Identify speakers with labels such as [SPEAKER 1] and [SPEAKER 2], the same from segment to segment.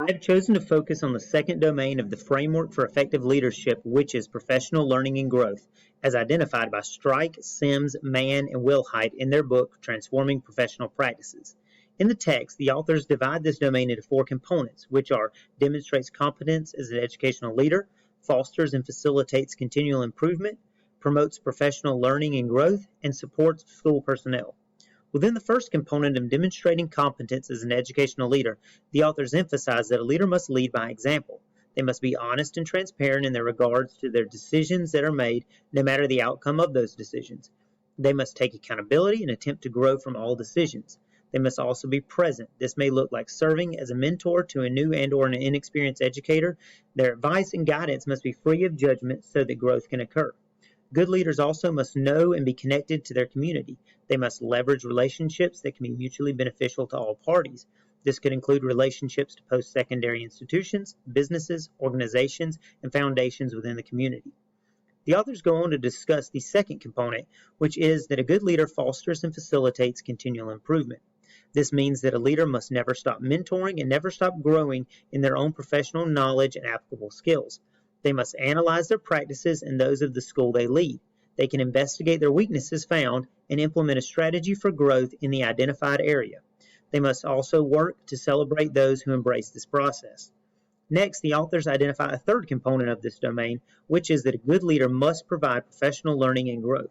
[SPEAKER 1] I have chosen to focus on the second domain of the framework for effective leadership, which is professional learning and growth, as identified by Strike, Sims, Mann, and Wilhite in their book, Transforming Professional Practices. In the text, the authors divide this domain into four components, which are demonstrates competence as an educational leader, fosters and facilitates continual improvement, promotes professional learning and growth, and supports school personnel. Within the first component of demonstrating competence as an educational leader, the authors emphasize that a leader must lead by example. They must be honest and transparent in their regards to their decisions that are made, no matter the outcome of those decisions. They must take accountability and attempt to grow from all decisions. They must also be present. This may look like serving as a mentor to a new and/or an inexperienced educator. Their advice and guidance must be free of judgment so that growth can occur. Good leaders also must know and be connected to their community. They must leverage relationships that can be mutually beneficial to all parties. This could include relationships to post-secondary institutions, businesses, organizations, and foundations within the community. The authors go on to discuss the second component, which is that a good leader fosters and facilitates continual improvement. This means that a leader must never stop mentoring and never stop growing in their own professional knowledge and applicable skills. They must analyze their practices and those of the school they lead. They can investigate their weaknesses found and implement a strategy for growth in the identified area. They must also work to celebrate those who embrace this process. Next, the authors identify a third component of this domain, which is that a good leader must provide professional learning and growth.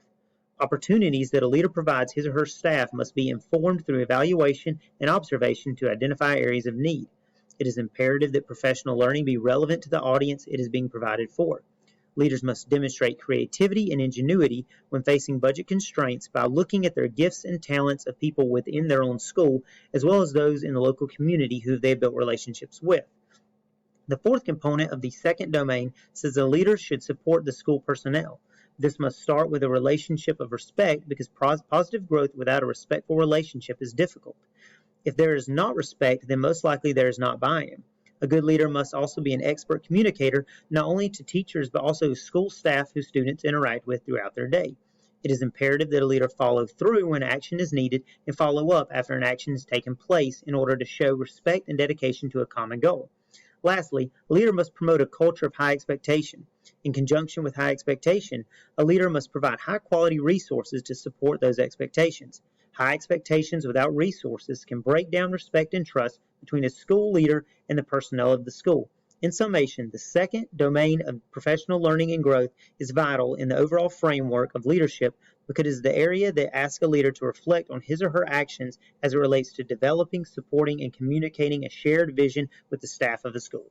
[SPEAKER 1] Opportunities that a leader provides his or her staff must be informed through evaluation and observation to identify areas of need. It is imperative that professional learning be relevant to the audience it is being provided for. Leaders must demonstrate creativity and ingenuity when facing budget constraints by looking at their gifts and talents of people within their own school, as well as those in the local community who they have built relationships with. The fourth component of the second domain says the leader should support the school personnel. This must start with a relationship of respect because positive growth without a respectful relationship is difficult. If there is not respect, then most likely there is not buy-in. A good leader must also be an expert communicator, not only to teachers, but also school staff who students interact with throughout their day. It is imperative that a leader follow through when action is needed and follow up after an action has taken place in order to show respect and dedication to a common goal. Lastly, a leader must promote a culture of high expectation. In conjunction with high expectation, a leader must provide high-quality resources to support those expectations. High expectations without resources can break down respect and trust between a school leader and the personnel of the school. In summation, the second domain of professional learning and growth is vital in the overall framework of leadership because it is the area that asks a leader to reflect on his or her actions as it relates to developing, supporting, and communicating a shared vision with the staff of the school.